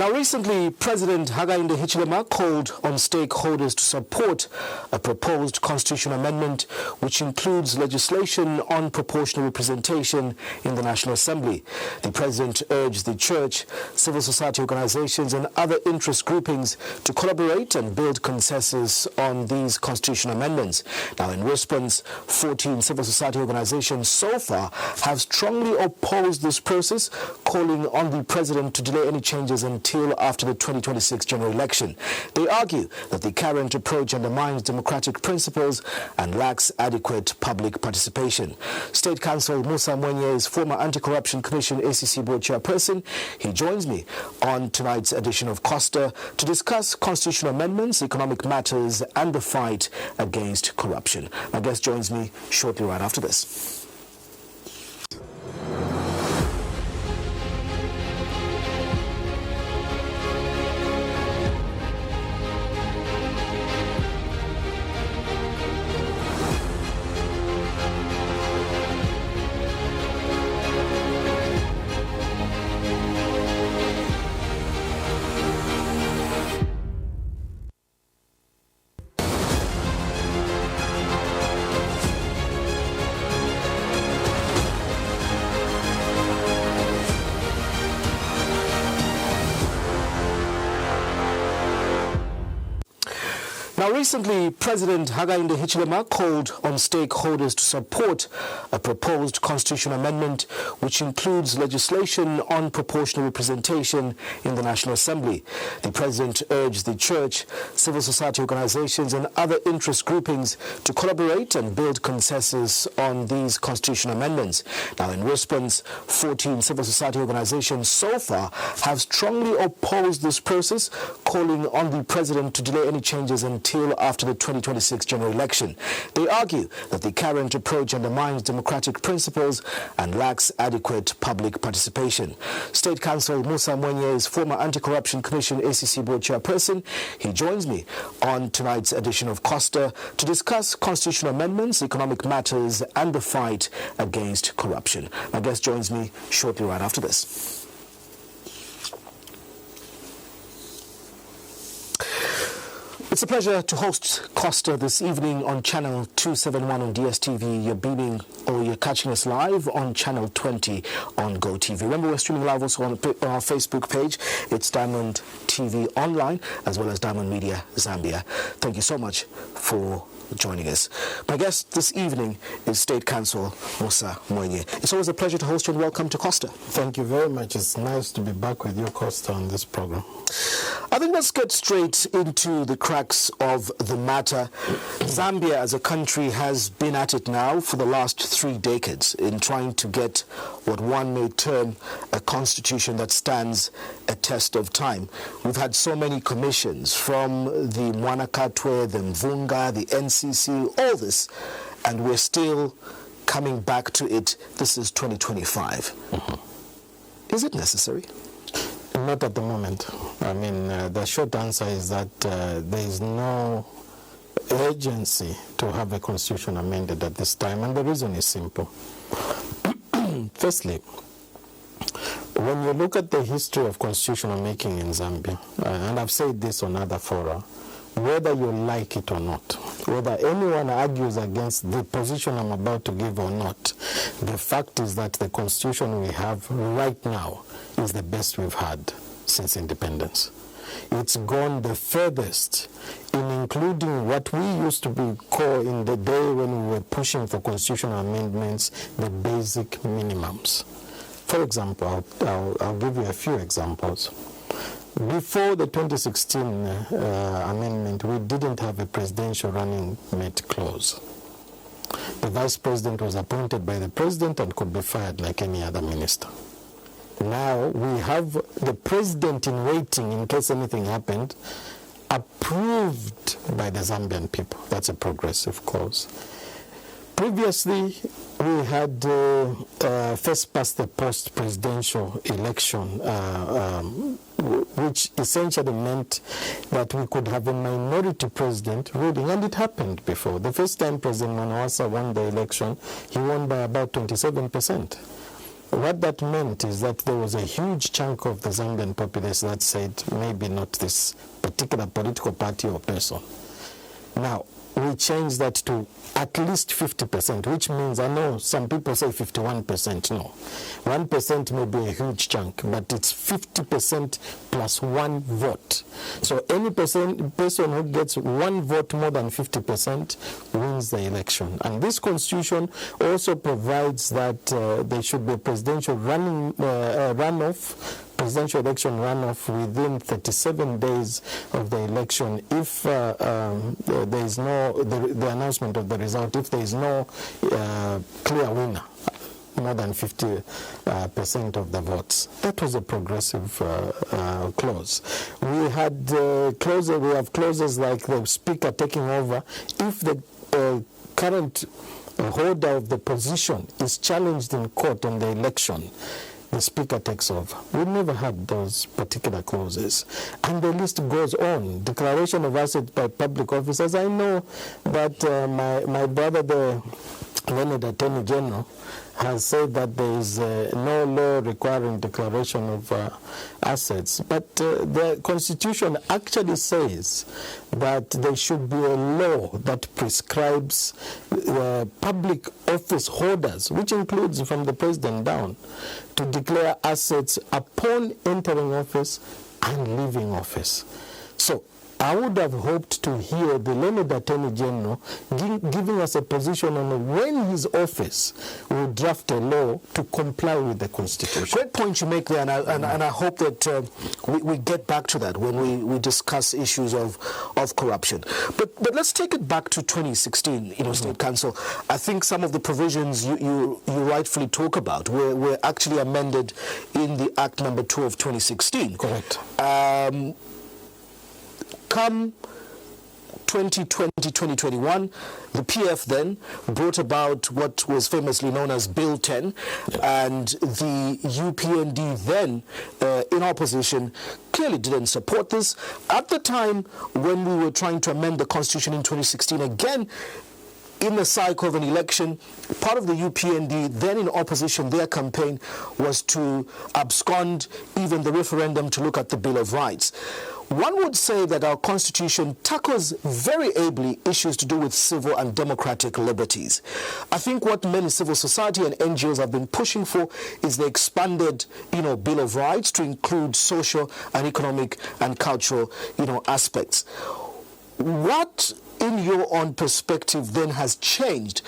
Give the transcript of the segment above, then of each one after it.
Now, recently, President Hakainde Hichilema called on stakeholders to support a proposed constitutional amendment which includes legislation on proportional representation in the National Assembly. The President urged the church, civil society organizations and other interest groupings to collaborate and build consensus on these constitutional amendments. Now, in response, 14 civil society organizations so far have strongly opposed this process, calling on the President to delay any changes until after the 2026 general election. They argue that the current approach undermines democratic principles and lacks adequate public participation. State Counsel Musa Mwenye is former Anti-Corruption Commission ACC Board Chairperson. He joins me on tonight's edition of Costa to discuss constitutional amendments, economic matters and the fight against corruption. My guest joins me shortly right after this. Now, recently, President Hakainde Hichilema called on stakeholders to support a proposed constitutional amendment which includes legislation on proportional representation in the National Assembly. The President urged the church, civil society organizations and other interest groupings to collaborate and build consensus on these constitutional amendments. Now, in response, 14 civil society organizations so far have strongly opposed this process, calling on the President to delay any changes until after the 2026 general election. They argue that the current approach undermines democratic principles and lacks adequate public participation. State Counsel Musa Mwenye is former Anti-Corruption Commission ACC Board Chairperson. He joins me on tonight's edition of Costa to discuss constitutional amendments, economic matters and the fight against corruption. My guest joins me shortly right after this. It's a pleasure to host Costa this evening on Channel 271 on DSTV. You're beaming or you're catching us live on Channel 20 on GoTV. Remember, we're streaming live also on our Facebook page. It's Diamond TV Online as well as Diamond Media Zambia. Thank you so much for joining us. My guest this evening is State Counsel Musa Mwenye. It's always a pleasure to host you and welcome to Costa. Thank you very much. It's nice to be back with you, Costa, on this program. I think let's get straight into the cracks of the matter. Zambia as a country has been at it now for the last 3 decades in trying to get what one may term a constitution that stands a test of time. We've had so many commissions from the Mwanakatwe, the Mvunga, the NCC, all this, and we're still coming back to it. This is 2025. Is it necessary? Not at the moment. I mean, the short answer is that there is no urgency to have a constitution amended at this time, and the reason is simple. Firstly, when you look at the history of constitutional making in Zambia, and I've said this on other fora, whether you like it or not, whether anyone argues against the position I'm about to give or not, the fact is that the constitution we have right now is the best we've had since independence. It's gone the furthest in including what we used to be called in the day when we were pushing for constitutional amendments, the basic minimums. For example, I'll give you a few examples. Before the 2016 amendment, we didn't have a presidential running mate clause. The vice president was appointed by the president and could be fired like any other minister. Now we have the president in waiting in case anything happened, approved by the Zambian people. That's a progressive clause. Previously, we had first past the post presidential election, which essentially meant that we could have a minority president ruling, and it happened before. The first time President Mwenye won the election, he won by about 27%. what that meant is that there was a huge chunk of the Zambian populace that said, maybe not this particular political party or person. Now, we changed that to at least 50%, which means, I know some people say 51%, no. 1% may be a huge chunk, but it's 50% plus one vote. So any person who gets one vote more than 50% wins the election. And this constitution also provides that there should be a presidential presidential election runoff within 37 days of the election if there is the announcement of the result, if there is no clear winner, more than 50% of the votes. That was a progressive clause. We had clauses like the speaker taking over if the current holder of the position is challenged in court on the election. The speaker takes over. We never had those particular clauses. And the list goes on. Declaration of assets by public officers. I know that my brother, the learned Attorney General, has said that there is no law requiring declaration of assets. But the Constitution actually says that there should be a law that prescribes public office holders, which includes from the president down, to declare assets upon entering office and leaving office. So I would have hoped to hear the learned Attorney General giving us a position on when his office will draft a law to comply with the Constitution. Great point you make there, and I hope that we get back to that when we discuss issues of corruption. But let's take it back to 2016, State Counsel. I think some of the provisions you rightfully talk about were actually amended in the Act number 2 of 2016. Correct. Come 2020-2021, the PF then brought about what was famously known as Bill 10, and the UPND then, in opposition, clearly didn't support this. At the time when we were trying to amend the Constitution in 2016, again, in the cycle of an election, part of the UPND, then in opposition, their campaign was to abscond even the referendum to look at the Bill of Rights. One would say that our Constitution tackles very ably issues to do with civil and democratic liberties. I think what many civil society and NGOs have been pushing for is the expanded, Bill of Rights to include social and economic and cultural, aspects. What, in your own perspective, then has changed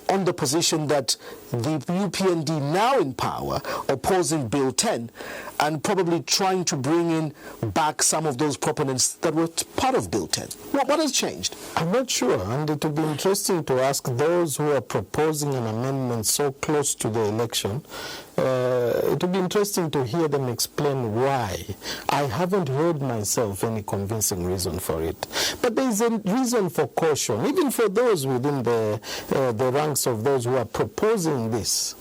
on the position that the UPND now in power, opposing Bill 10, and probably trying to bring in back some of those proponents that were part of Bill 10? What has changed? I'm not sure, and it would be interesting to ask those who are proposing an amendment so close to the election. It would be interesting to hear them explain why. I haven't heard myself any convincing reason for it. But there is a reason for caution, even for those within the ranks of those who are proposing this.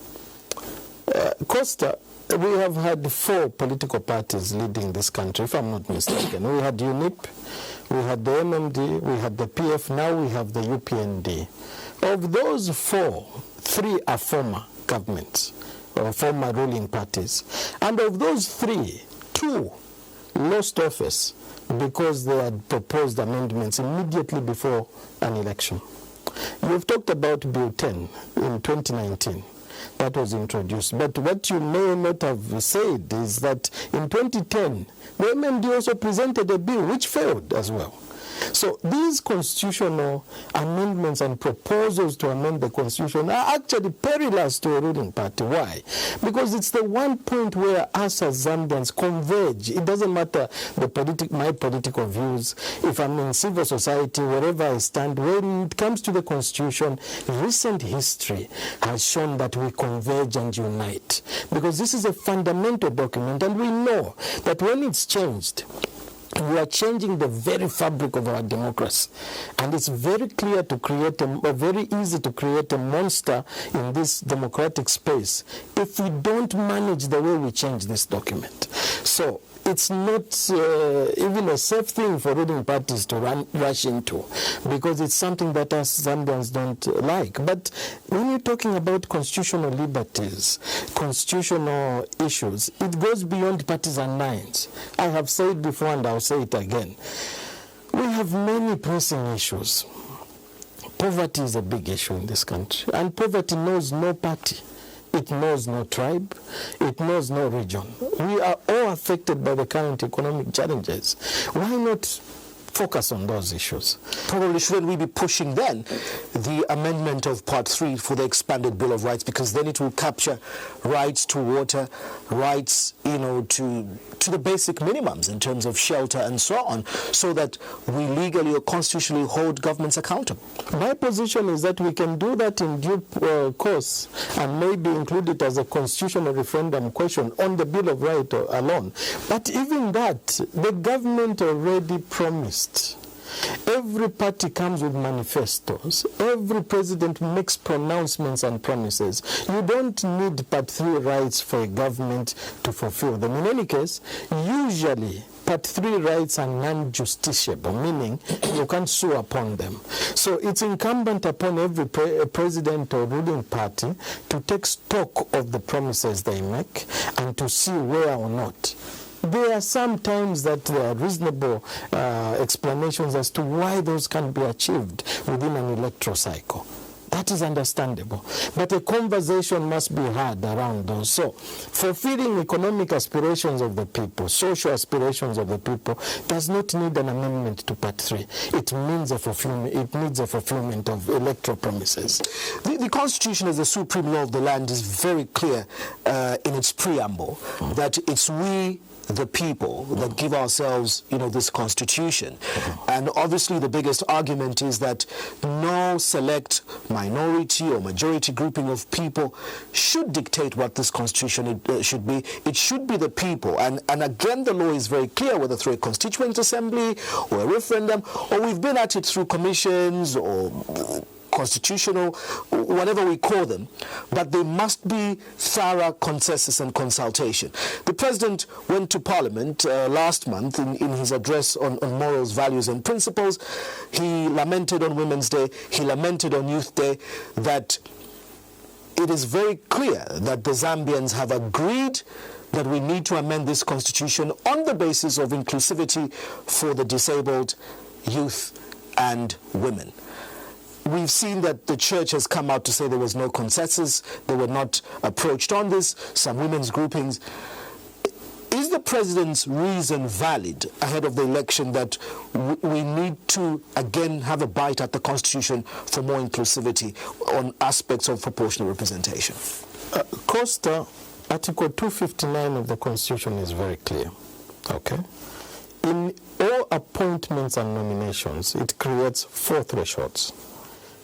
Costa, we have had 4 political parties leading this country, if I'm not mistaken. We had UNIP, we had the MMD, we had the PF, now we have the UPND. Of those 4, 3 are former governments, or former ruling parties. And of those 3, 2 lost office because they had proposed amendments immediately before an election. You've talked about Bill 10 in 2019. That was introduced. But what you may not have said is that in 2010, the MMD also presented a bill which failed as well. So these constitutional amendments and proposals to amend the Constitution are actually perilous to a ruling party. Why? Because it's the one point where us as Zambians converge. It doesn't matter my political views. If I'm in civil society, wherever I stand, when it comes to the Constitution, recent history has shown that we converge and unite. Because this is a fundamental document, and we know that when it's changed, we are changing the very fabric of our democracy. And it's very clear to create very easy to create a monster in this democratic space if we don't manage the way we change this document. So it's not even a safe thing for ruling parties to rush into, because it's something that us Zambians don't like. But when you're talking about constitutional liberties, constitutional issues, it goes beyond partisan lines. I have said before and I'll say it again. We have many pressing issues. Poverty is a big issue in this country, and poverty knows no party. It knows no tribe. It knows no region. We are all affected by the current economic challenges. Why not focus on those issues? Probably shouldn't we be pushing then the amendment of Part 3 for the expanded Bill of Rights, because then it will capture rights to water, rights, to the basic minimums in terms of shelter and so on, so that we legally or constitutionally hold governments accountable. My position is that we can do that in due course and maybe include it as a constitutional referendum question on the Bill of Rights alone. But even that, the government already promised. Every party comes with manifestos. Every president makes pronouncements and promises. You don't need Part 3 rights for a government to fulfill them. In any case, usually Part 3 rights are non-justiciable, meaning you can't sue upon them. So it's incumbent upon every president or ruling party to take stock of the promises they make and to see where or not. There are some times that there are reasonable explanations as to why those can be achieved within an electoral cycle. That is understandable. But a conversation must be had around those. So, fulfilling economic aspirations of the people, social aspirations of the people, does not need an amendment to Part 3. It needs a fulfillment of electoral promises. The Constitution as the supreme law of the land is very clear in its preamble that it's we, the people, that give ourselves, this constitution. And obviously the biggest argument is that no select minority or majority grouping of people should dictate what this constitution should be. It should be the people. And again, the law is very clear, whether through a constituent assembly or a referendum, or we've been at it through commissions or constitutional, whatever we call them, but there must be thorough consensus and consultation. The President went to Parliament last month in his address on morals, values and principles. He lamented on Women's Day, he lamented on Youth Day that it is very clear that the Zambians have agreed that we need to amend this constitution on the basis of inclusivity for the disabled, youth and women. We've seen that the church has come out to say there was no consensus, they were not approached on this, some women's groupings. Is the president's reason valid ahead of the election that we need to again have a bite at the constitution for more inclusivity on aspects of proportional representation? Costa, Article 259 of the Constitution is very clear. Okay? In all appointments and nominations, it creates 4 thresholds.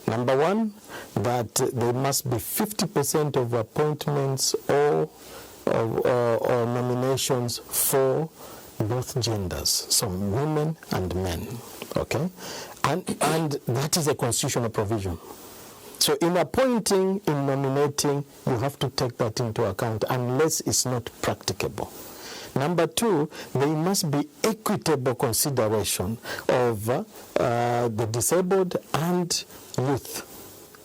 Number 1, that there must be 50% of appointments or nominations for both genders, so women and men, okay? And that is a constitutional provision. So in appointing, in nominating, you have to take that into account unless it's not practicable. Number 2, there must be equitable consideration of the disabled and youth.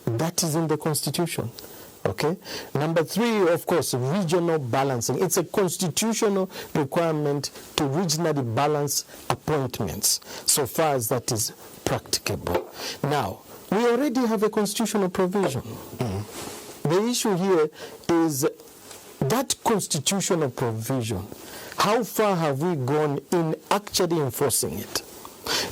That is in the Constitution. Okay? Number 3, of course, regional balancing. It's a constitutional requirement to regionally balance appointments, so far as that is practicable. Now, we already have a constitutional provision. The issue here is that constitutional provision. How far have we gone in actually enforcing it?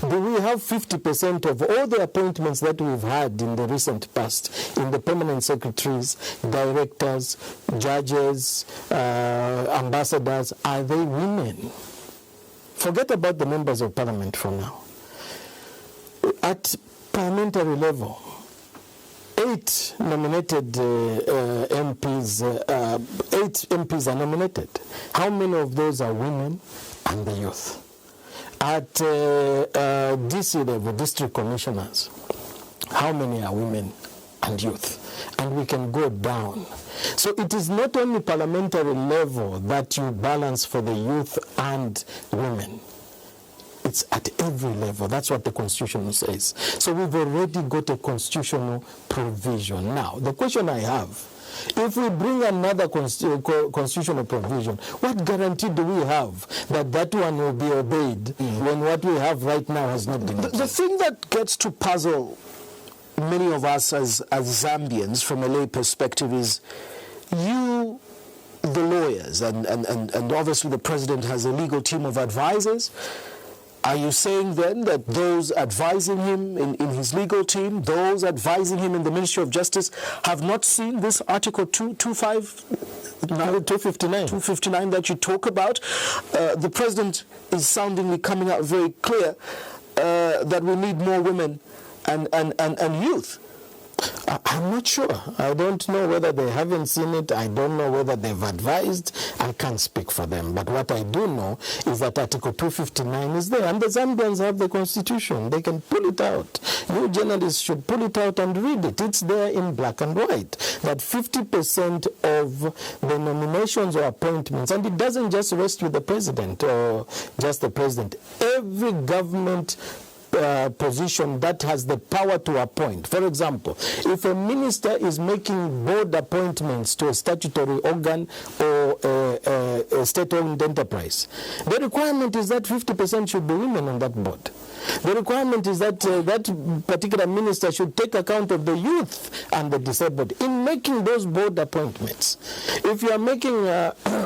Do we have 50% of all the appointments that we've had in the recent past in the permanent secretaries, directors, judges, ambassadors, are they women? Forget about the members of parliament for now. At parliamentary level, 8 nominated MPs, 8 MPs are nominated. How many of those are women and the youth? At DC level, district commissioners, how many are women and youth? And we can go down. So it is not only parliamentary level that you balance for the youth and women. It's at every level. That's what the Constitution says. So we've already got a constitutional provision. Now, the question I have, if we bring another constitutional provision, what guarantee do we have that that one will be obeyed when what we have right now has not been obeyed? The thing that gets to puzzle many of us as Zambians from a lay perspective is you, the lawyers, and obviously the president has a legal team of advisors. Are you saying then that those advising him in his legal team, those advising him in the Ministry of Justice, have not seen this Article 259 that you talk about? The president is soundingly coming out very clear that we need more women and youth. I'm not sure. I don't know whether they haven't seen it. I don't know whether they've advised. I can't speak for them. But what I do know is that Article 259 is there. And the Zambians have the Constitution. They can pull it out. You journalists should pull it out and read it. It's there in black and white. That 50% of the nominations or appointments, and it doesn't just rest with the president or just the president. Every government position that has the power to appoint. For example, if a minister is making board appointments to a statutory organ or a state-owned enterprise, the requirement is that 50% should be women on that board. The requirement is that that particular minister should take account of the youth and the disabled in making those board appointments. If you are making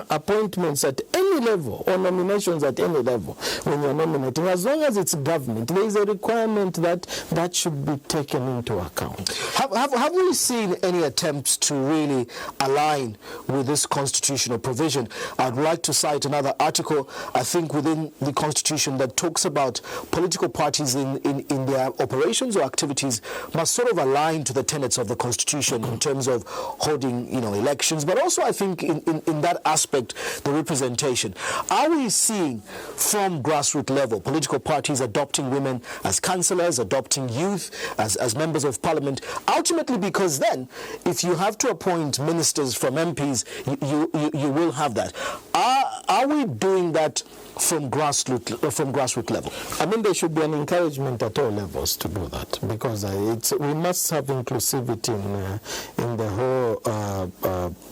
appointments at any level or nominations at any level, when you are nominating, as long as it's government, there is a requirement that should be taken into account. Have we seen any attempts to really align with this constitutional provision? I'd like to cite another article, I think, within the Constitution that talks about political parties in their operations or activities must sort of align to the tenets of the Constitution in terms of holding, elections, but also I think in that aspect, the representation. Are we seeing from grassroots level political parties adopting women as councillors, adopting youth as members of parliament, ultimately because then if you have to appoint ministers from MPs, you will have that. Are we doing that from grassroots level? I mean, there should be an encouragement at all levels to do that, because we must have inclusivity in the whole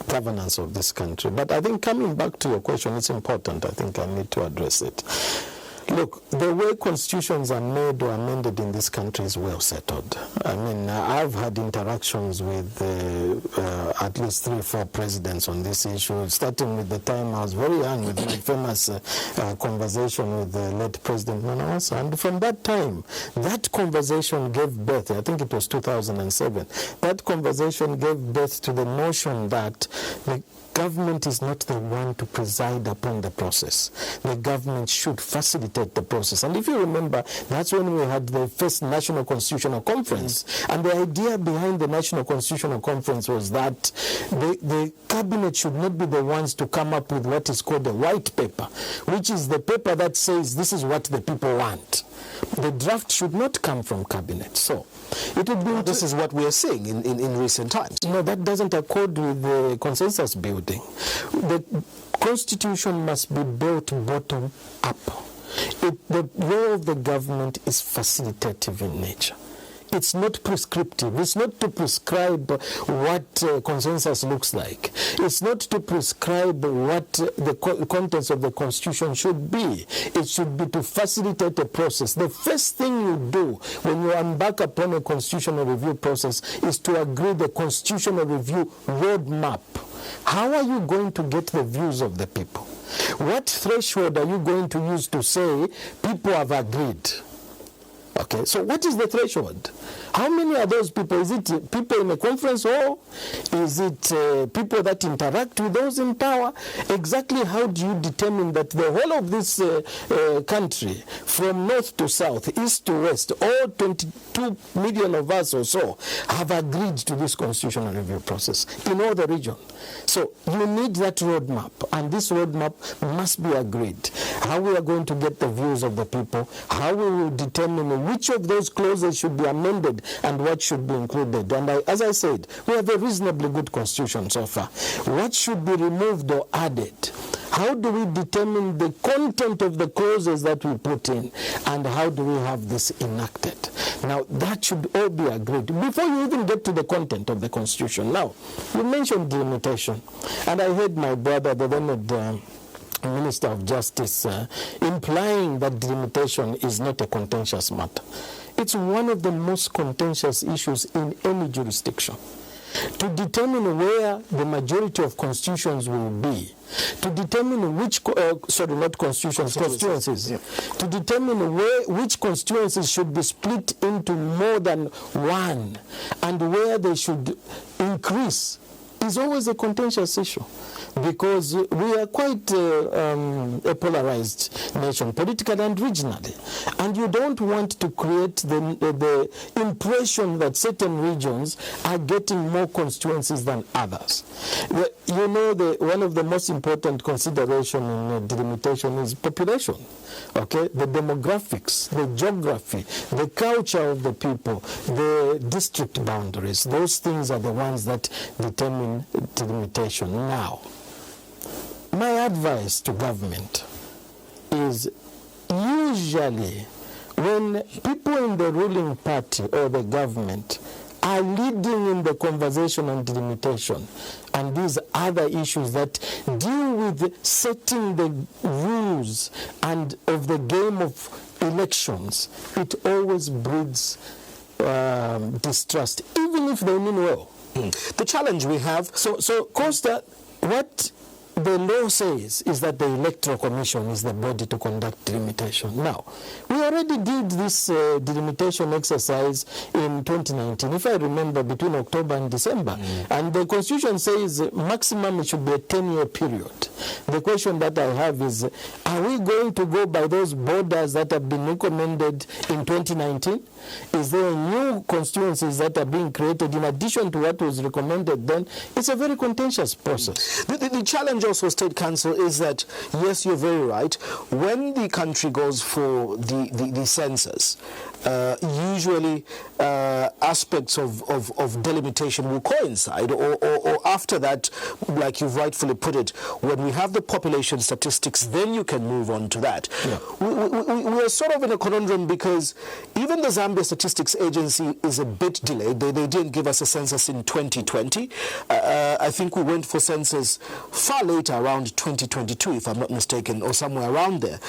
governance of this country. But I think coming back to your question, it's important. I think I need to address it. Look, the way constitutions are made or amended in this country is well settled. I mean, I've had interactions with at least 3 or 4 presidents on this issue, starting with the time I was very young with the famous conversation with the late President Mwenye. And from that time, that conversation gave birth, I think it was 2007, that conversation gave birth to the notion that the government is not the one to preside upon the process. The government should facilitate the process. And if you remember, that's when we had the first National Constitutional Conference. And the idea behind the National Constitutional Conference was that the cabinet should not be the ones to come up with what is called a white paper, which is the paper that says this is what the people want. The draft should not come from cabinet. So it would be this is what we are seeing in recent times. No, that doesn't accord with the consensus building. The constitution must be built bottom up. The role of the government is facilitative in nature. It's not prescriptive. It's not to prescribe what consensus looks like. It's not to prescribe what the contents of the Constitution should be. It should be to facilitate a process. The first thing you do when you embark upon a constitutional review process is to agree the constitutional review roadmap. How are you going to get the views of the people? What threshold are you going to use to say people have agreed? Okay, so what is the threshold? How many are those people? Is it people in a conference hall? Is it people that interact with those in power? Exactly how do you determine that the whole of this country, from north to south, east to west, all 22 million of us or so, have agreed to this constitutional review process in all the region? So you need that roadmap, and this roadmap must be agreed. how we are going to get the views of the people, how we will determine which of those clauses should be amended and what should be included. And as I said, we have a reasonably good constitution so far. What should be removed or added? How do we determine the content of the clauses that we put in? And how do we have this enacted? Now, that should all be agreed before you even get to the content of the constitution. Now, you mentioned delimitation. And I heard my brother, the learned Minister of Justice, implying that delimitation is not a contentious matter. It's one of the most contentious issues in any jurisdiction. To determine where the majority of constitutions will be, to determine which, not constitutions, constituencies, yeah. To determine which constituencies should be split into more than one and where they should increase is always a contentious issue, because we are quite a polarized nation, politically and regionally. And you don't want to create the impression that certain regions are getting more constituencies than others. You know, one of the most important considerations in delimitation is population. Okay, the demographics, the geography, the culture of the people, the district boundaries, those things are the ones that determine delimitation. Now, my advice to government is usually when people in the ruling party or the government are leading in the conversation on delimitation and these other issues that deal with setting the rules and of the game of elections, it always breeds distrust, even if they mean well. The challenge we have... So Costa, what the law says is that the Electoral Commission is the body to conduct delimitation. Now, we already did this delimitation exercise in 2019, if I remember, between October and December. And the Constitution says maximum it should be a 10-year period. The question that I have is, are we going to go by those borders that have been recommended in 2019? Is there new constituencies that are being created in addition to what was recommended then? It's a very contentious process. The challenge also, State Council, is that, yes, you're very right, when the country goes for the census, usually aspects of delimitation will coincide, or after that, like you've rightfully put it, when we have the population statistics, then you can move on to that. Yeah. We are sort of in a conundrum because even the Zambia Statistics Agency is a bit delayed. They didn't give us a census in 2020. I think we went for census far later, around 2022, if I'm not mistaken, or somewhere around there.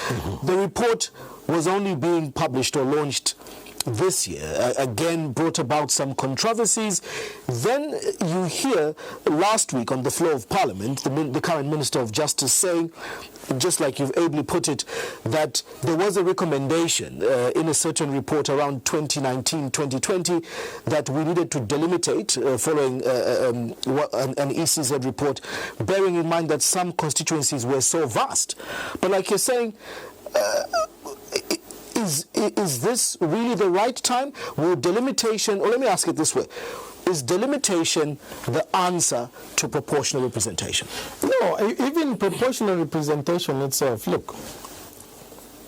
The report was only being published or launched this year, again brought about some controversies. Then you hear last week on the floor of Parliament, the current Minister of Justice saying, just like you've ably put it, that there was a recommendation in a certain report around 2019-2020 that we needed to delimitate following an ECZ report, bearing in mind that some constituencies were so vast. But like you're saying, is this really the right time? Will delimitation, or let me ask it this way, is delimitation the answer to proportional representation? No, even proportional representation itself. Look,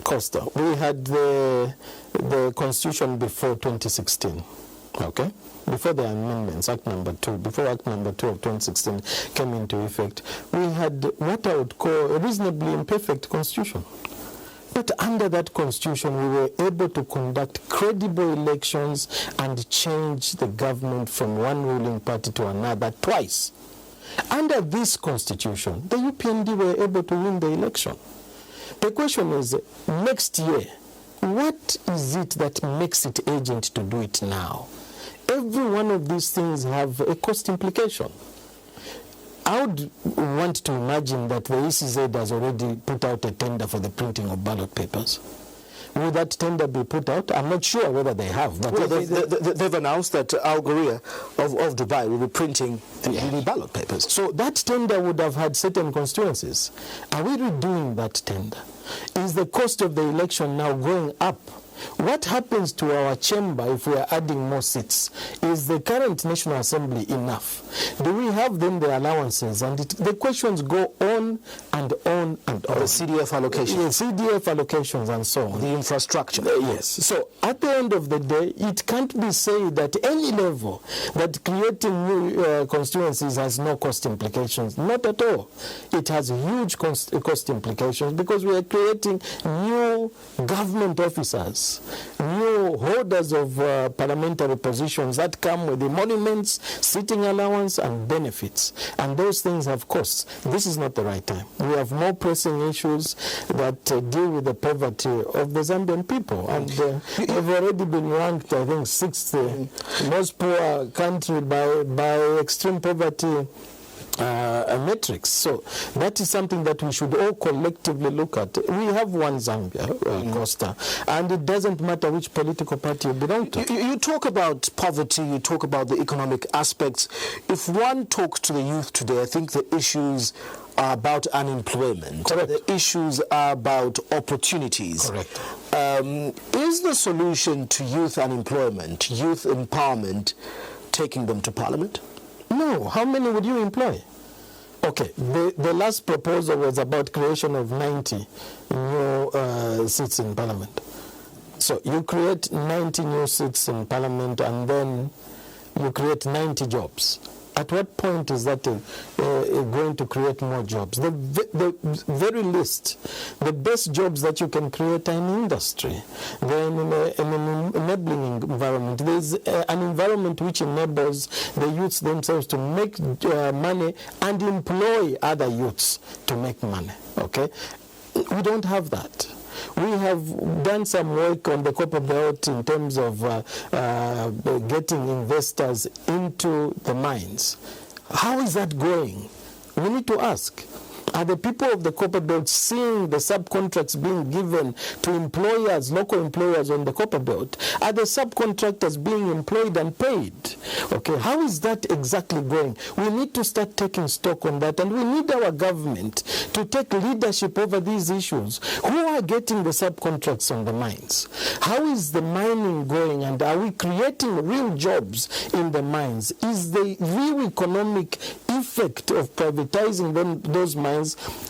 Costa, we had the Constitution before 2016, okay? Before the amendments, Act Number 2, before Act Number 2 of 2016 came into effect, we had what I would call a reasonably imperfect Constitution. But under that Constitution, we were able to conduct credible elections and change the government from one ruling party to another twice. Under this Constitution, the UPND were able to win the election. The question is, next year, what is it that makes it urgent to do it now? Every one of these things have a cost implication. I would want to imagine that the ECZ has already put out a tender for the printing of ballot papers. Will that tender be put out? I'm not sure whether they have. But well, they've announced that Al Ghurair of Dubai will be printing the ballot papers. So that tender would have had certain constituencies. Are we redoing that tender? Is the cost of the election now going up what happens to our chamber if we are adding more seats? Is the current National Assembly enough? Do we have then the allowances? And the questions go on and on and on. The CDF allocations. Yeah, CDF allocations and so on. The infrastructure. Yes. So at the end of the day, it can't be said at any level that creating new constituencies has no cost implications. Not at all. It has huge cost implications because we are creating new government officers, new holders of parliamentary positions that come with emoluments, sitting allowance and benefits. And those things have costs. This is not the right time. We have more pressing issues that deal with the poverty of the Zambian people. And we've already been ranked, I think, 6th most poor country by extreme poverty metrics. So that is something that we should all collectively look at. We have one Zambia, Costa, and it doesn't matter which political party you belong to. You talk about poverty, you talk about the economic aspects. If one talks to the youth today, I think the issues are about unemployment. Correct. The issues are about opportunities. Correct. Is the solution to youth unemployment, youth empowerment, taking them to Parliament? No. How many would you employ? Okay, the last proposal was about creation of 90 new seats in Parliament. So you create 90 new seats in Parliament and then you create 90 jobs. At what point is that going to create more jobs? The very least, the best jobs that you can create are in industry. They're in an enabling environment. There's an environment which enables the youths themselves to make money and employ other youths to make money. Okay? We don't have that. We have done some work on the Copper Belt in terms of getting investors into the mines. How is that going? We need to ask. Are the people of the Copper Belt seeing the subcontracts being given to employers, local employers on the Copper Belt? Are the subcontractors being employed and paid? Okay, how is that exactly going? We need to start taking stock on that, and we need our government to take leadership over these issues. Who are getting the subcontracts on the mines? How is the mining going, and are we creating real jobs in the mines? Is the real economic effect of privatizing those mines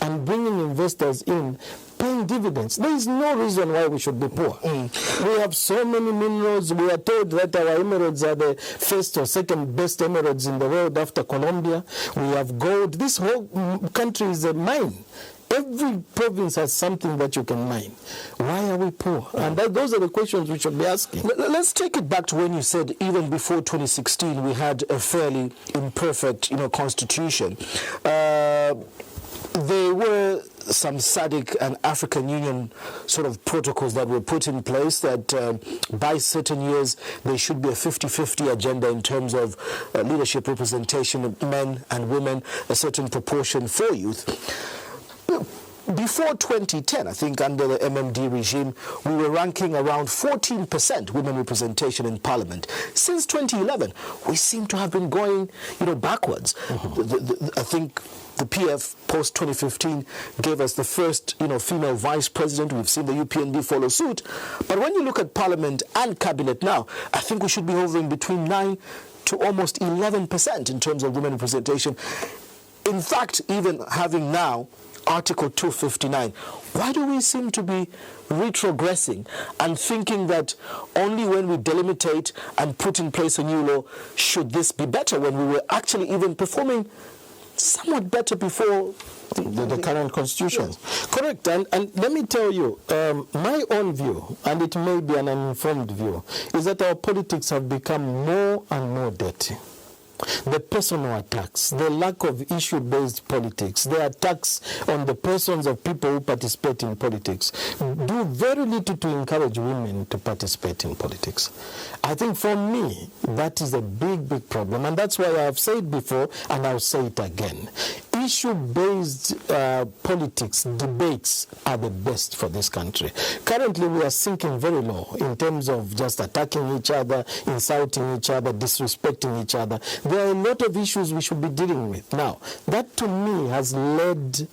and bringing investors in paying dividends? There is no reason why we should be poor. We have so many minerals. We are told that our emeralds are the first or second best emeralds in the world after Colombia. We have gold. This whole country is a mine. Every province has something that you can mine. Why are we poor? And those are the questions we should be asking. Let's take it back to when you said even before 2016 we had a fairly imperfect, constitution. There were some SADC and African Union sort of protocols that were put in place that by certain years there should be a 50-50 agenda in terms of leadership representation of men and women, a certain proportion for youth. Before 2010, I think under the MMD regime, we were ranking around 14% women representation in Parliament. Since 2011, we seem to have been going, backwards. I think the PF post-2015 gave us the first, female vice president. We've seen the UPND follow suit. But when you look at Parliament and Cabinet now, I think we should be hovering between 9 to almost 11% in terms of women representation. In fact, even having now Article 259, why do we seem to be retrogressing and thinking that only when we delimitate and put in place a new law should this be better, when we were actually even performing somewhat better before the current constitution? Yes. Correct. And let me tell you, my own view, and it may be an uninformed view, is that our politics have become more and more dirty. The personal attacks, the lack of issue-based politics, the attacks on the persons of people who participate in politics do very little to encourage women to participate in politics. I think for me, that is a big, big problem. And that's why I have said before, and I'll say it again. issue-based politics, debates are the best for this country. Currently, we are sinking very low in terms of just attacking each other, insulting each other, disrespecting each other. There are a lot of issues we should be dealing with. Now, that to me has led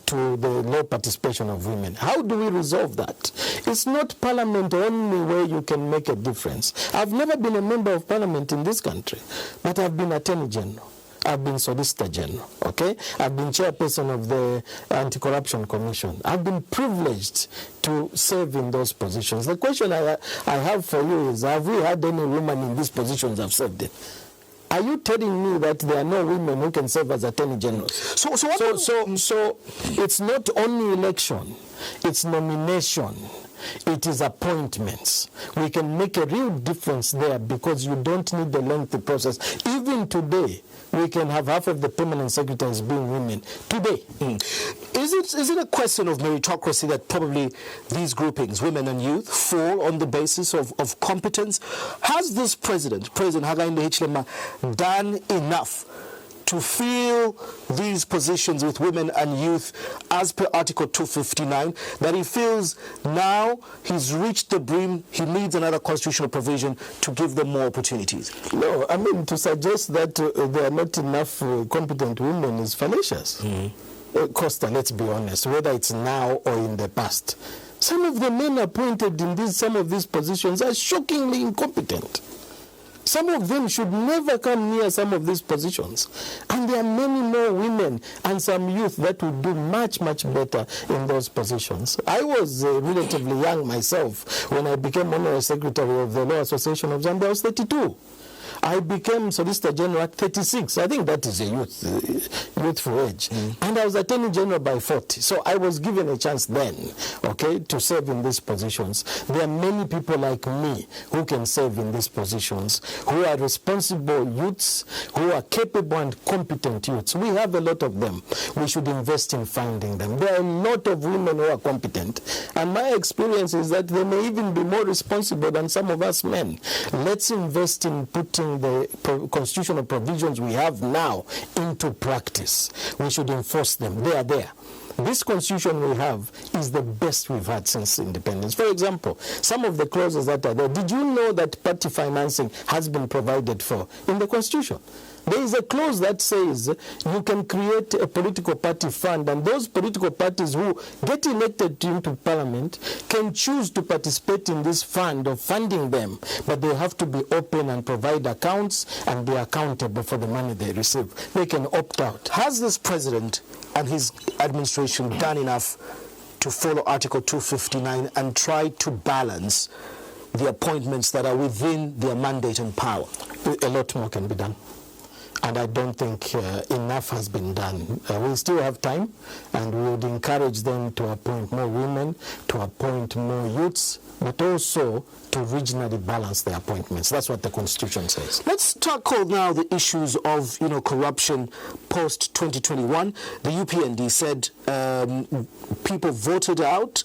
to the low participation of women. How do we resolve that? It's not parliament only where you can make a difference. I've never been a member of parliament in this country, but I've been Attorney General. I've been Solicitor General, okay? I've been chairperson of the Anti-Corruption Commission. I've been privileged to serve in those positions. The question I have for you is, have we had any women in these positions I've served in? Are you telling me that there are no women who can serve as Attorney Generals? So it's not only election, it's nomination. It is appointments. We can make a real difference there because you don't need the lengthy process. Even today, we can have half of the permanent secretaries being women. Today. Is it a question of meritocracy that probably these groupings, women and youth, fall on the basis of competence? Has this President Hakainde Hichilema, done enough to fill these positions with women and youth as per Article 259, that he feels now he's reached the brim, he needs another constitutional provision to give them more opportunities? No, I mean, to suggest that there are not enough competent women is fallacious. Costa, let's be honest, whether it's now or in the past, some of the men appointed in some of these positions are shockingly incompetent. Some of them should never come near some of these positions. And there are many more women and some youth that would do much, much better in those positions. I was relatively young myself when I became Honorary Secretary of the Law Association of Zambia. I was 32. I became Solicitor General at 36. I think that is a youthful age. And I was Attorney General by 40. So I was given a chance then, okay, to serve in these positions. There are many people like me who can serve in these positions, who are responsible youths, who are capable and competent youths. We have a lot of them. We should invest in finding them. There are a lot of women who are competent. And my experience is that they may even be more responsible than some of us men. Let's invest in putting the constitutional provisions we have now into practice. We should enforce them. They are there. This constitution we have is the best we've had since independence. For example, some of the clauses that are there, did you know that party financing has been provided for in the constitution? There is a clause that says you can create a political party fund, and those political parties who get elected into parliament can choose to participate in this fund of funding them, but they have to be open and provide accounts and be accountable for the money they receive. They can opt out. Has this president and his administration done enough to follow Article 259 and try to balance the appointments that are within their mandate and power? A lot more can be done. And I don't think enough has been done. We still have time, and we would encourage them to appoint more women, to appoint more youths, but also to regionally balance their appointments. That's what the Constitution says. Let's tackle now the issues of corruption post-2021. The UPND said people voted out.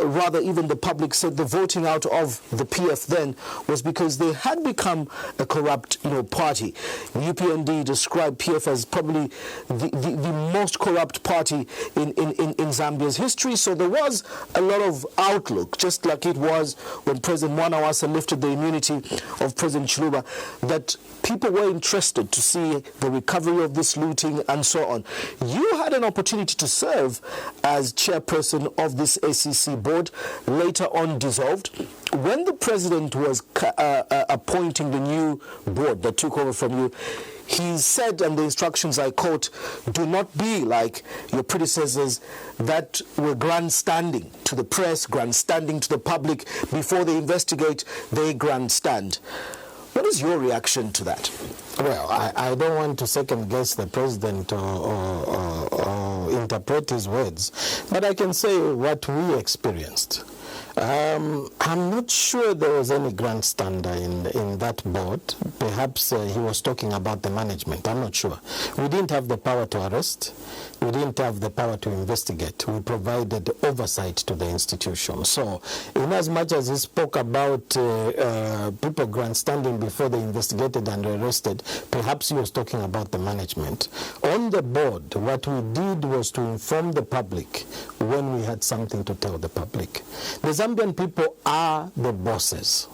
Rather, even the public said the voting out of the PF then was because they had become a corrupt, party. The UPND described PF as probably the most corrupt party in Zambia's history. So there was a lot of outlook, just like it was when President Mwanawasa lifted the immunity of President Chiluba, that people were interested to see the recovery of this looting and so on. You had an opportunity to serve as chairperson of this ACC board, later on dissolved. When the president was appointing the new board that took over from you, he said, and the instructions I quote, do not be like your predecessors that were grandstanding to the press, grandstanding to the public. Before they investigate, they grandstand. What is your reaction to that? Well, I don't want to second guess the president or interpret his words, but I can say what we experienced. I'm not sure there was any grandstander in that board. Perhaps he was talking about the management. I'm not sure. We didn't have the power to arrest. We didn't have the power to investigate. We provided oversight to the institution. So, in as much as he spoke about people grandstanding before they investigated and arrested, perhaps he was talking about the management. On the board, what we did was to inform the public when we had something to tell the public. The Zambian people are the bosses.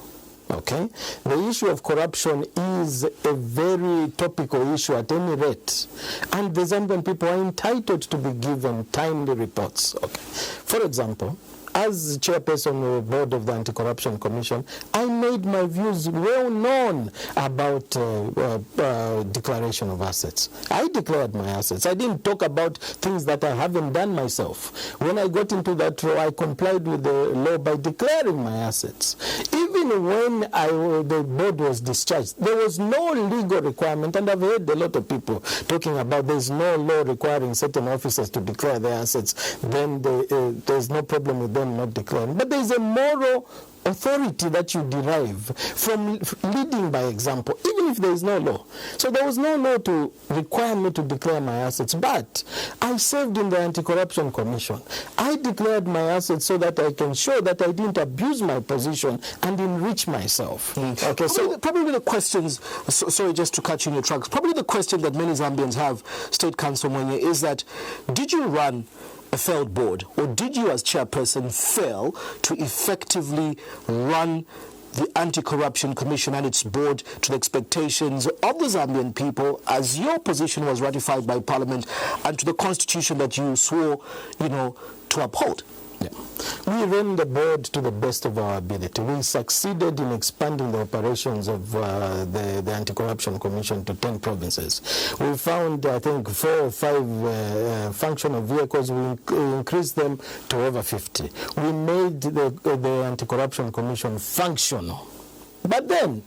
Okay? The issue of corruption is a very topical issue at any rate. And the Zambian people are entitled to be given timely reports. Okay? For example, as chairperson of the board of the Anti-Corruption Commission, I made my views well known about declaration of assets. I declared my assets. I didn't talk about things that I haven't done myself. When I got into that role, I complied with the law by declaring my assets. Even when the board was discharged, there was no legal requirement, and I've heard a lot of people talking about there's no law requiring certain officers to declare their assets, then there's no problem with them not declaring. But there's a moral authority that you derive from leading by example, even if there is no law. So there was no law to require me to declare my assets, but I served in the Anti-Corruption Commission. I declared my assets so that I can show that I didn't abuse my position and enrich myself. Okay, probably the questions, sorry just to cut you in your tracks, probably the question that many Zambians have, State Counsel Mwenye, is that did you run a failed board, or did you as chairperson fail to effectively run the Anti-Corruption Commission and its board to the expectations of the Zambian people as your position was ratified by Parliament and to the Constitution that you swore, to uphold? Yeah. We ran the board to the best of our ability. We succeeded in expanding the operations of the Anti-Corruption Commission to 10 provinces. We found, I think, 4 or 5 functional vehicles. We increased them to over 50. We made the Anti-Corruption Commission functional. But then,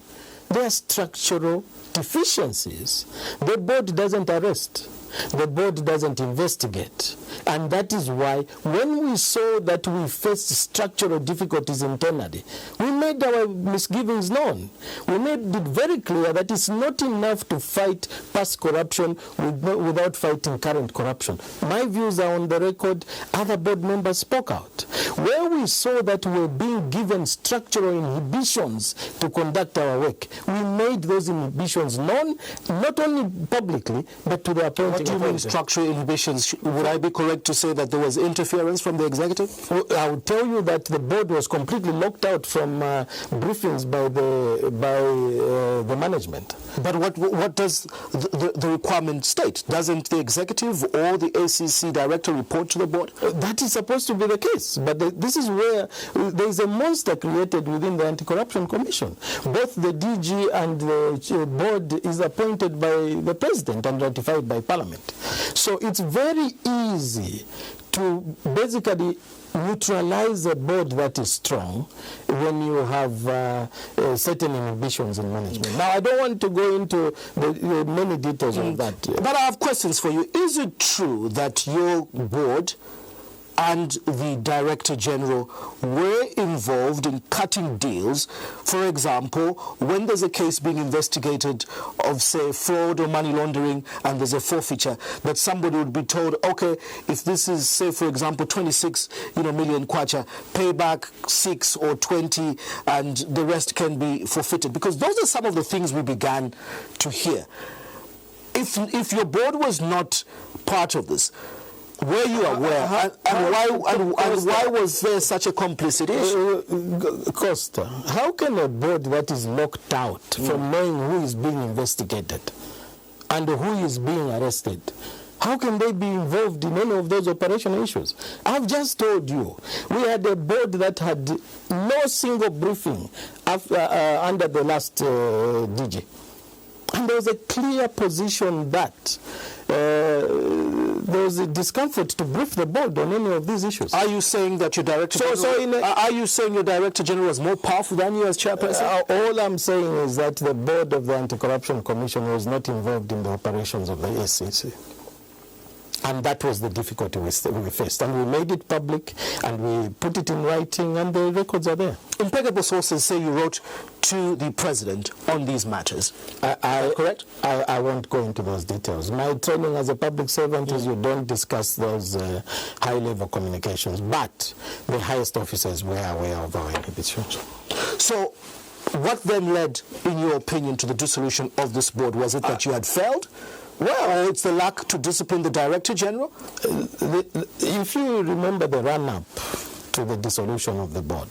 there are structural deficiencies. The board doesn't arrest. The board doesn't investigate. And that is why when we saw that we faced structural difficulties internally, we made our misgivings known. We made it very clear that it's not enough to fight past corruption without fighting current corruption. My views are on the record. Other board members spoke out. Where we saw that we were being given structural inhibitions to conduct our work, we made those inhibitions known, not only publicly, but to the appointing. What do you mean structural inhibitions? Would I be correct to say that there was interference from the executive? I would tell you that the board was completely locked out from briefings by the management. But what does the requirement state? Doesn't the executive or the ACC director report to the board? That is supposed to be the case. But this is where there is a monster created within the Anti-Corruption Commission. Both the DG and the board is appointed by the president and ratified by Parliament. So it's very easy to basically neutralize a board that is strong when you have certain inhibitions in management. Now, I don't want to go into the many details of that. But I have questions for you. Is it true that your board and the Director General were involved in cutting deals? For example, when there's a case being investigated of, say, fraud or money laundering and there's a forfeiture, that somebody would be told, okay, if this is, say, for example, 26 million kwacha, pay back 6 or 20 and the rest can be forfeited. Because those are some of the things we began to hear. If your board was not part of this, were you aware, and why was there such a complicity? Costa, how can a board that is locked out from knowing who is being investigated and who is being arrested, how can they be involved in any of those operational issues? I've just told you, we had a board that had no single briefing under the last DG. And there was a clear position that there was a discomfort to brief the board on any of these issues. Are you saying that your Director General, are you saying your Director General was more powerful than you as chairperson? All I'm saying is that the board of the Anti-Corruption Commission was not involved in the operations of the ACC. And that was the difficulty we faced. And we made it public, and we put it in writing, and the records are there. Impeccable sources say you wrote to the president on these matters. Correct? I won't go into those details. My training as a public servant is you don't discuss those high-level communications, but the highest officers were aware of our inhibitions. So what then led, in your opinion, to the dissolution of this board? Was it that you had failed? Well, it's the lack to discipline the Director General? If you remember the run-up to the dissolution of the board,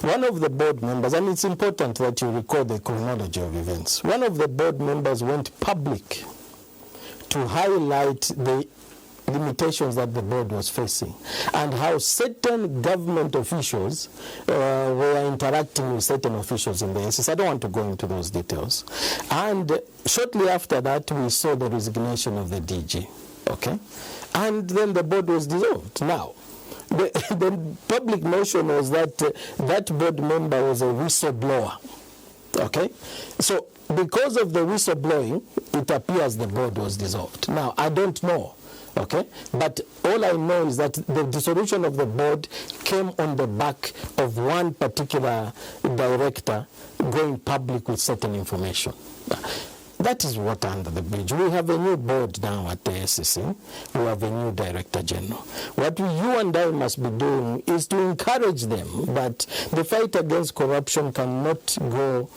one of the board members, and it's important that you record the chronology of events, one of the board members went public to highlight the limitations that the board was facing and how certain government officials were interacting with certain officials in the ACC. I don't want to go into those details. And shortly after that, we saw the resignation of the DG, okay? And then the board was dissolved. Now, the public notion was that that board member was a whistleblower, okay? So because of the whistleblowing, it appears the board was dissolved. Now, I don't know. Okay, but all I know is that the dissolution of the board came on the back of one particular director going public with certain information. That is water under the bridge. We have a new board now at the SEC. We have a new Director General. What you and I must be doing is to encourage them that the fight against corruption cannot go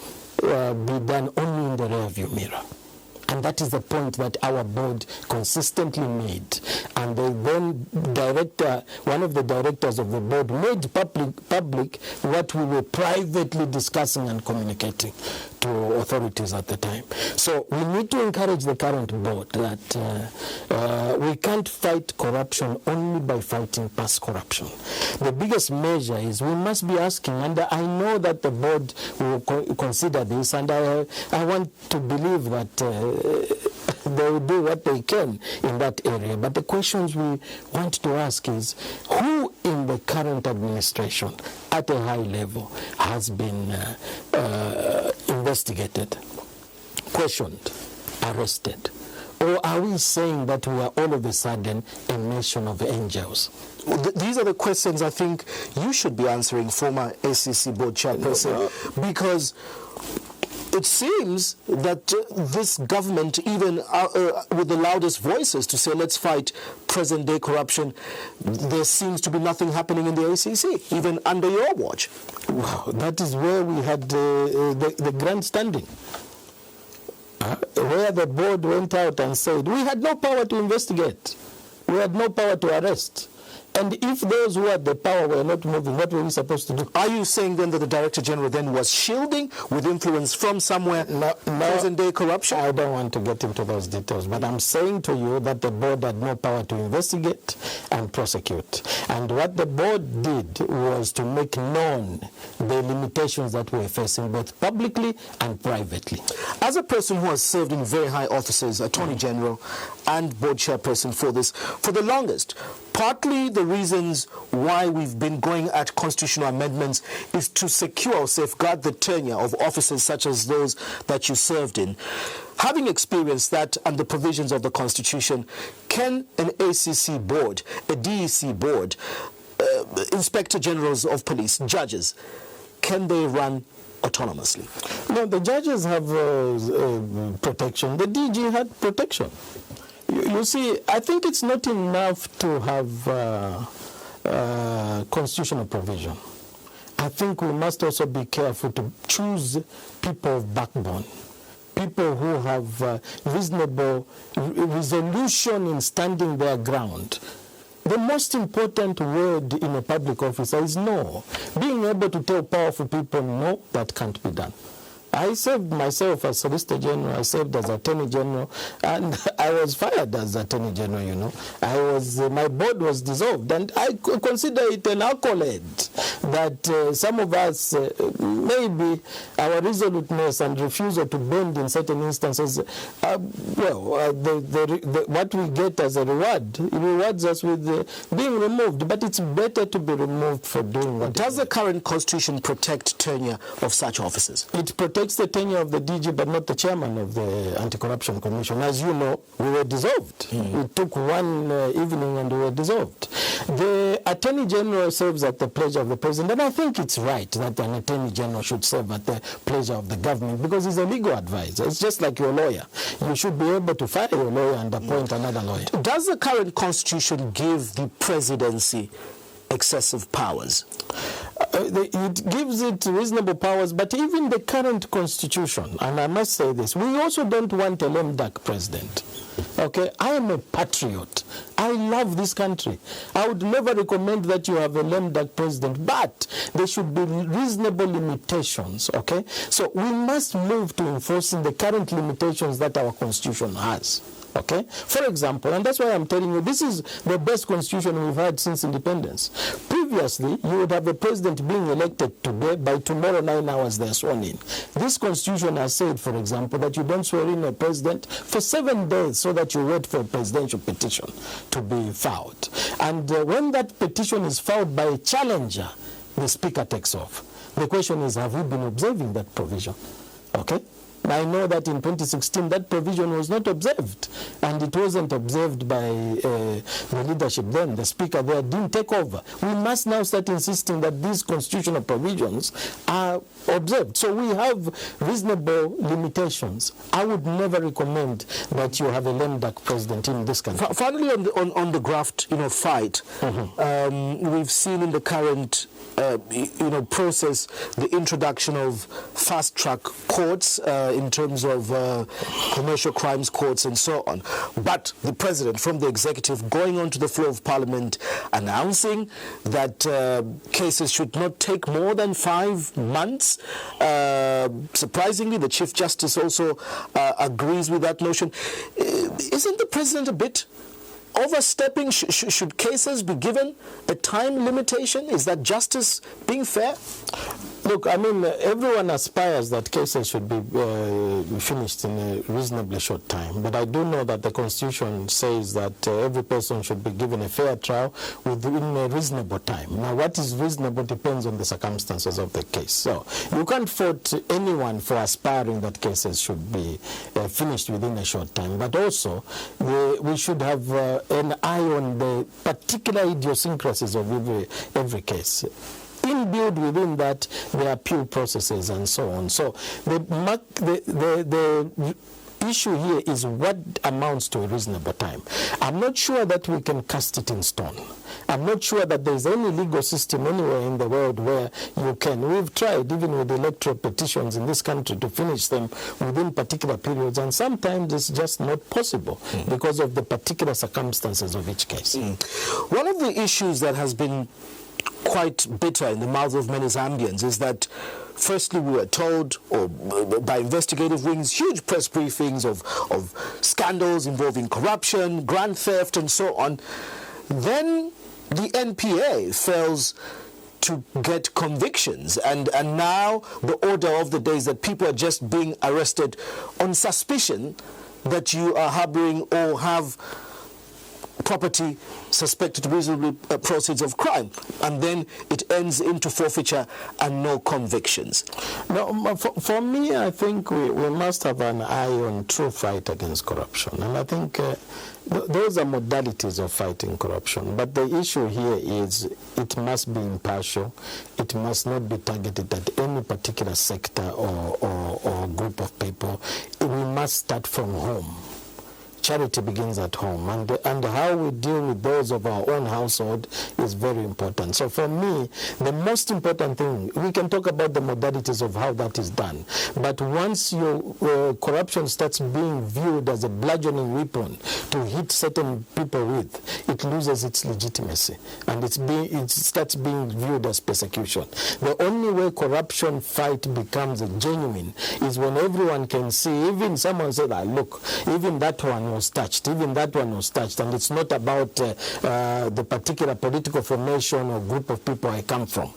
be done only in the rearview mirror. And that is the point that our board consistently made. And then one of the directors of the board made public what we were privately discussing and communicating to authorities at the time. So we need to encourage the current board that we can't fight corruption only by fighting past corruption. The biggest measure is we must be asking, and I know that the board will consider this, and I want to believe that they will do what they can in that area. But the questions we want to ask is, who in the current administration at a high level has been investigated, questioned, arrested? Or are we saying that we are all of a sudden a nation of angels? Well, these are the questions I think you should be answering, former ACC board chairperson, because it seems that this government, even with the loudest voices to say, let's fight present-day corruption, there seems to be nothing happening in the ACC, even under your watch. Wow, that is where we had the grandstanding, where the board went out and said, we had no power to investigate, we had no power to arrest. And if those who had the power were not moving, what were we supposed to do? Are you saying then that the Director General then was shielding with influence from somewhere present-day corruption? I don't want to get into those details, but I'm saying to you that the board had no power to investigate and prosecute. And what the board did was to make known the limitations that we were facing, both publicly and privately. As a person who has served in very high offices, Attorney General and board chairperson for this, for the longest, partly the reasons why we've been going at constitutional amendments is to secure or safeguard the tenure of officers such as those that you served in. Having experienced that and the provisions of the Constitution, can an ACC board, a DEC board, Inspector Generals of Police, judges, can they run autonomously? No, the judges have protection. The DG had protection. You see, I think it's not enough to have constitutional provision. I think we must also be careful to choose people of backbone, people who have reasonable resolution in standing their ground. The most important word in a public officer is no. Being able to tell powerful people, no, that can't be done. I served myself as Solicitor General, I served as Attorney General, and I was fired as Attorney General, you know. My board was dissolved, and I consider it an accolade that some of us, maybe our resoluteness and refusal to bend in certain instances, what we get as a reward, it rewards us with being removed, but it's better to be removed for doing what. Does the current Constitution protect tenure of such officers? It protects takes the tenure of the DG but not the chairman of the Anti-Corruption Commission. As you know, we were dissolved. It took one evening and we were dissolved. The Attorney General serves at the pleasure of the President, and I think it's right that an Attorney General should serve at the pleasure of the government because he's a legal advisor. It's just like your lawyer. You should be able to fire your lawyer and appoint another lawyer. Does the current constitution give the presidency excessive powers? It gives it reasonable powers, but even the current constitution, and I must say this, we also don't want a lame duck president. Okay, I am a patriot. I love this country. I would never recommend that you have a lame duck president, but there should be reasonable limitations, okay? So we must move to enforcing the current limitations that our constitution has. Okay? For example, and that's why I'm telling you, this is the best constitution we've had since independence. Previously, you would have a president being elected today, by tomorrow 9 hours they're sworn in. This constitution has said, for example, that you don't swear in a president for 7 days so that you wait for a presidential petition to be filed. And when that petition is filed by a challenger, the speaker takes off. The question is, have we been observing that provision? Okay? I know that in 2016 that provision was not observed, and it wasn't observed by the leadership then. The speaker there didn't take over. We must now start insisting that these constitutional provisions are observed. So we have reasonable limitations. I would never recommend that you have a lame duck president in this country. Finally, on the graft, fight, we've seen in the current process the introduction of fast-track courts in terms of commercial crimes courts and so on. But the president from the executive going onto the floor of parliament announcing that cases should not take more than 5 months. Surprisingly, the Chief Justice also agrees with that notion. Isn't the president a bit overstepping? Should cases be given a time limitation? Is that justice being fair? Look, I mean, everyone aspires that cases should be finished in a reasonably short time. But I do know that the Constitution says that every person should be given a fair trial within a reasonable time. Now, what is reasonable depends on the circumstances of the case. So you can't fault anyone for aspiring that cases should be finished within a short time. But also, we should have an eye on the particular idiosyncrasies of every case. Inbuilt within that, there are appeal processes and so on. So the issue here is what amounts to a reasonable time. I'm not sure that we can cast it in stone. I'm not sure that there's any legal system anywhere in the world where you can. We've tried, even with electoral petitions in this country, to finish them within particular periods, and sometimes it's just not possible because of the particular circumstances of each case. One of the issues that has been quite bitter in the mouths of many Zambians is that firstly we were told, or by investigative wings, huge press briefings of scandals involving corruption, grand theft and so on. Then the NPA fails to get convictions, and now the order of the day is that people are just being arrested on suspicion that you are harboring or have property suspected to be reasonably proceeds of crime, and then it ends into forfeiture and no convictions. No, for me, I think we must have an eye on true fight against corruption, and I think those are modalities of fighting corruption. But the issue here is it must be impartial. It must not be targeted at any particular sector or group of people. We must start from home. Charity begins at home, and how we deal with those of our own household is very important. So for me, the most important thing, we can talk about the modalities of how that is done, but once your corruption starts being viewed as a bludgeoning weapon to hit certain people with, it loses its legitimacy, and it starts being viewed as persecution. The only way corruption fight becomes genuine is when everyone can see, even someone said, look, even that one one was touched. Even that one was touched. And it's not about the particular political formation or group of people I come from.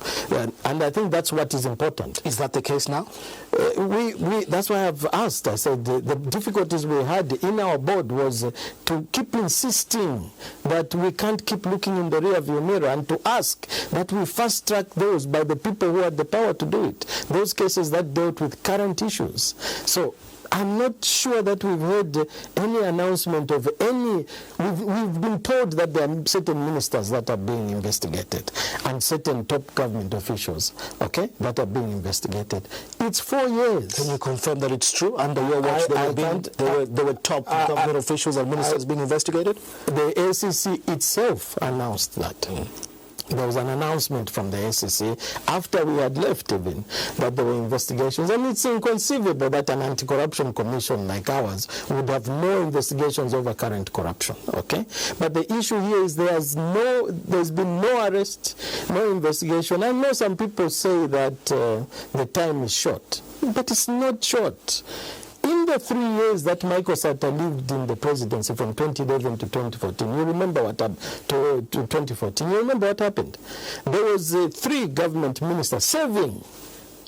And I think that's what is important. Is that the case now? That's why I've asked. I said the difficulties we had in our board was to keep insisting that we can't keep looking in the rearview mirror, and to ask that we fast track those by the people who had the power to do it. Those cases that dealt with current issues. So I'm not sure that we've heard any announcement of any. We've been told that there are certain ministers that are being investigated and certain top government officials, okay, that are being investigated. It's 4 years. Can you confirm that it's true? Under your watch, there were top government officials and ministers being investigated? The ACC itself announced that. There was an announcement from the ACC after we had left even that there were investigations, and it's inconceivable that an anti-corruption commission like ours would have no investigations over current corruption, okay? But the issue here is there's been no arrest, no investigation. I know some people say that the time is short, but it's not short. In the 3 years that Michael Sata lived in the presidency from 2011 to 2014, you remember what happened to 2014? You remember what happened? There was 3 government ministers, 7,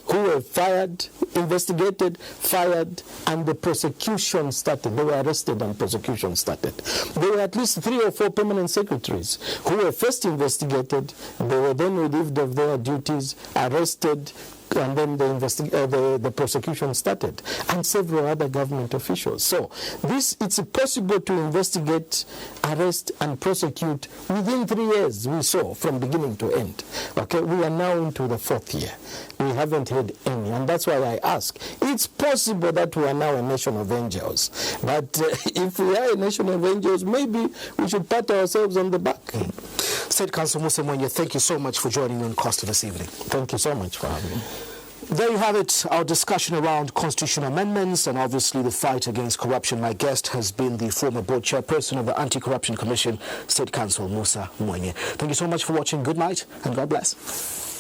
who were fired, investigated, fired, and the prosecution started. They were arrested and prosecution started. There were at least 3 or 4 permanent secretaries who were first investigated. They were then relieved of their duties, arrested, and then the prosecution started, and several other government officials. So it's possible to investigate, arrest, and prosecute within 3 years, we saw, from beginning to end. Okay, we are now into the 4th year. We haven't had any, and that's why I ask. It's possible that we are now a nation of angels, but if we are a nation of angels, maybe we should pat ourselves on the back. State Counsel Musa Mwenye, thank you so much for joining me on Costa this evening. Thank you so much for having me. There you have it, our discussion around constitutional amendments and obviously the fight against corruption. My guest has been the former board chairperson of the Anti-Corruption Commission, State Counsel Musa Mwenye. Thank you so much for watching. Good night and God bless.